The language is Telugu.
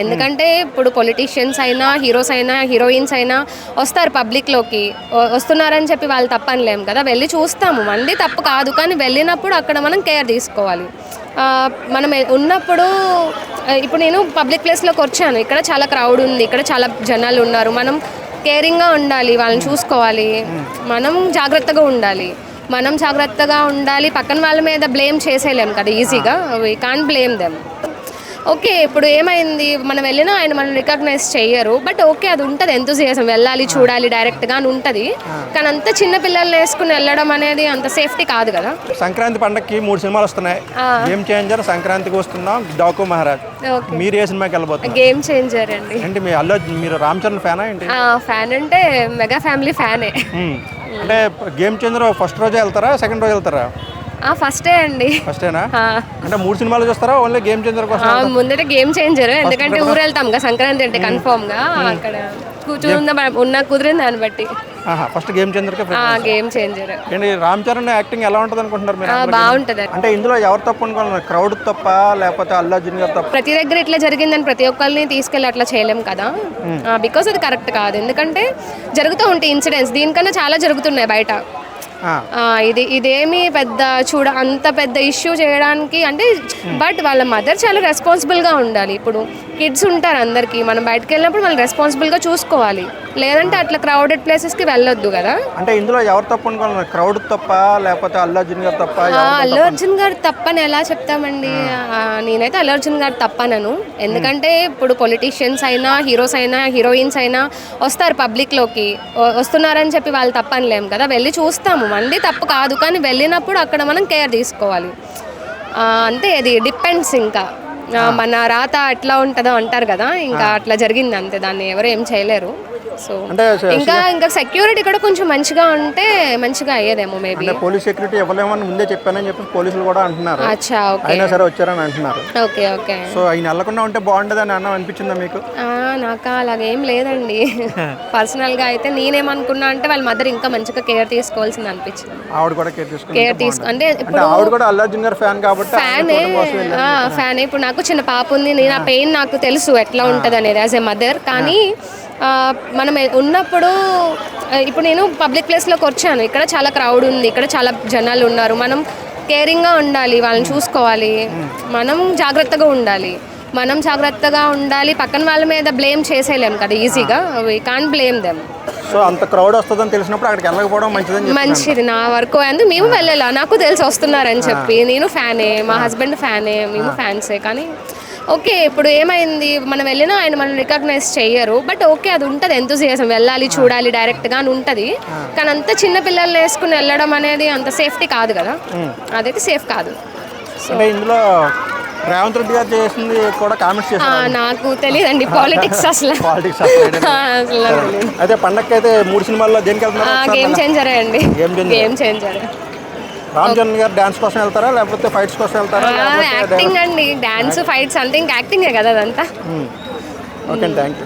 ఎందుకంటే ఇప్పుడు పొలిటీషియన్స్ అయినా హీరోస్ అయినా హీరోయిన్స్ అయినా వస్తారు పబ్లిక్లోకి, వస్తున్నారని చెప్పి వాళ్ళు తప్పనిలేం కదా, వెళ్ళి చూస్తాము, మళ్ళీ తప్పు కాదు. కానీ వెళ్ళినప్పుడు అక్కడ మనం కేర్ తీసుకోవాలి. మనం ఉన్నప్పుడు ఇప్పుడు నేను పబ్లిక్ ప్లేస్లోకి వచ్చాను, ఇక్కడ చాలా క్రౌడ్ ఉంది, ఇక్కడ చాలా జనాలు ఉన్నారు, మనం కేరింగ్గా ఉండాలి, వాళ్ళని చూసుకోవాలి, మనం జాగ్రత్తగా ఉండాలి. పక్కన వాళ్ళ మీద బ్లేమ్ చేసేయలేం కదా ఈజీగా, we can't blame them. Okay, ఇప్పుడు ఏమైంది, మనం వెళ్ళినా ఆయన మనం రికగ్నైజ్ చెయ్యరు, బట్ ఓకే అది ఉంటుంది, ఎంతూజియాజం, వెళ్ళాలి చూడాలి డైరెక్ట్గా అని ఉంటుంది. కానీ అంత చిన్న పిల్లల్ని వేసుకుని వెళ్ళడం అనేది అంత సేఫ్టీ కాదు కదా. సంక్రాంతి పండగకి 3 సినిమాలు వస్తున్నాయి. గేమ్ చేంజర్, సంక్రాంతికి వస్తున్నాం, డాకు మహారాజ్. మీరు ఏ సినిమాకి వెళ్ళబోతున్నారు? గేమ్ చేంజర్ అండి. అంటే మీరు రామ్ చరణ్ ఫ్యానా ఏంటి? ఫ్యాన్ అంటే మెగా ఫ్యామిలీ ఫ్యానే. అంటే గేమ్ చేంజర్ ఫస్ట్ రోజే వెళ్తారా, సెకండ్ రోజు వెళ్తారా? ఫస్టే అండి. ఫస్టేనా? అంటే 3 సినిమాలు చూస్తారా, ఓన్లీ గేమ్ చేంజర్ కోసం? ముందట గేమ్ చేంజర్, ఎందుకంటే ఊరు వెళ్తాం కదా సంక్రాంతి అంటే కన్ఫర్మ్ గా, అక్కడ కుదిరింది దాన్ని బట్టి. First game changer. Game changer. Ram Charan acting ఎలా ఉంటుంది అనుకుంటున్నారు మీరు? బాగుంటది. అంటే ఇందులో ఎవరు తప్పు అనుకుంటున్నారు, క్రౌడ్ తప్ప లేకపోతే అల్లు అర్జున్ గారు తప్ప? ప్రతి దగ్గర ఇట్లా జరిగిందని ప్రతి ఒక్కరిని తీసుకెళ్ళి అట్లా చేయలేం కదా, బికాస్ అది కరెక్ట్ కాదు. ఎందుకంటే జరుగుతూ ఉంటాయి ఇన్సిడెంట్స్, దీనికన్నా చాలా జరుగుతున్నాయి బయట. ఇదేమి పెద్ద అంత పెద్ద ఇష్యూ చేయడానికి అంటే, బట్ వాళ్ళ మదర్ చాలా రెస్పాన్సిబుల్గా ఉండాలి. ఇప్పుడు కిడ్స్ ఉంటారు అందరికీ, మనం బయటకు వెళ్ళినప్పుడు వాళ్ళు రెస్పాన్సిబుల్గా చూసుకోవాలి, లేదంటే అట్లా క్రౌడెడ్ ప్లేసెస్కి వెళ్ళొద్దు కదా. అంటే ఇందులో ఎవరు తప్పు అనుకుంటున్నారు, క్రౌడ్ తప్ప లేకపోతే అల్లు అర్జున్ గారు తప్ప? అల్లు అర్జున్ గారు తప్పని ఎలా చెప్తామండి, నేనైతే అల్లు అర్జున్ గారు తప్పనను. ఎందుకంటే ఇప్పుడు పొలిటీషియన్స్ అయినా హీరోస్ అయినా హీరోయిన్స్ అయినా వస్తారు పబ్లిక్లోకి, వస్తున్నారని చెప్పి వాళ్ళు తప్పనిలేం కదా, వెళ్ళి చూస్తాము, మళ్ళీ తప్పు కాదు. కానీ వెళ్ళినప్పుడు అక్కడ మనం కేర్ తీసుకోవాలి. అంతే, అది డిపెండ్స్. ఇంకా మన రాత ఎట్లా ఉంటుందో అంటారు కదా, ఇంకా అట్లా జరిగింది అంతే, దాన్ని ఎవరు ఏం చేయలేరు. సో ఇంకా సెక్యూరిటీ కూడా కొంచెం మంచిగా ఉంటే మంచిగా అయ్యేదేమో మేబీ. పోలీస్ సెక్యూరిటీ ఇవ్వలేమని ముందే చెప్పానని చెప్పి పోలీసులు కూడా అంటున్నారు. అయినా సరే వచ్చారని అంటున్నారు. ఓకే. సో ఆయన వెళ్ళకుండా ఉంటే బాగుంటుందని అనిపించిందా మీకు? నాకు అలాగేం లేదండి. పర్సనల్ గా అయితే నేనేమనుకున్నా అంటే వాళ్ళ మదర్ ఇంకా మంచిగా కేర్ తీసుకోవాల్సింది అనిపించింది. ఆవిడ కూడా కేర్ తీసుకో అంటే ఆవిడ కూడా అల్లు అర్జున్ గారు ఫ్యాన్ కాబట్టి ఫ్యాన్. ఇప్పుడు నాకు చిన్న పాప ఉంది, నేను ఆ పెయిన్ నాకు తెలుసు ఎట్లా ఉంటుంది అనేది యాజ్ ఎ మదర్. కానీ మనం ఉన్నప్పుడు ఇప్పుడు నేను పబ్లిక్ ప్లేస్లోకి వచ్చాను, ఇక్కడ చాలా క్రౌడ్ ఉంది, ఇక్కడ చాలా జనాలు ఉన్నారు, మనం కేరింగ్గా ఉండాలి, వాళ్ళని చూసుకోవాలి, మనం జాగ్రత్తగా ఉండాలి, పక్కన వాళ్ళ మీద బ్లేమ్ చేసేయలేం కదా ఈజీగా, we can't blame them. So అంత క్రౌడ్ వస్తుందని తెలిసినప్పుడు అక్కడికి వెళ్ళకపోవడం మంచిది నా వరకు. అందుకు మేము వెళ్ళాలా, నాకు తెలిసి వస్తున్నారని చెప్పి, నేను ఫ్యానే, మా హస్బెండ్ ఫ్యానే, మేము ఫ్యాన్సే. కానీ ఓకే, ఇప్పుడు ఏమైంది, మనం వెళ్ళినా ఆయన మనం రికగ్నైజ్ చెయ్యరు, బట్ ఓకే అది ఉంటుంది, ఎంతూజియాజం, వెళ్ళాలి చూడాలి డైరెక్ట్గా అని ఉంటుంది. కానీ అంత చిన్న పిల్లల్ని వేసుకుని వెళ్ళడం అనేది అంత సేఫ్టీ కాదు కదా, అదైతే సేఫ్ కాదు. సో ఇందులో రేవంత్ రెడ్డి గారు చేసింది కూడా కామెంట్స్ చేశారు. నాకు తెలియదండి పాలిటిక్స్ అసలు. అయితే పండగకి అయితే 3 సినిమాల్లో దేనికి వెళ్తున్నారు? గేమ్ చేంజరే అండి. Game changer. రామ్ చరణ్ గారు డాన్స్ కోసం వెళ్తారా లేకపోతే ఫైట్స్ కోసం వెళ్తారా? యాక్టింగ్ అండి, డాన్స్ ఫైట్స్ అంటే ఇంకా యాక్టింగే కదా అదంతా. Okay, thank you.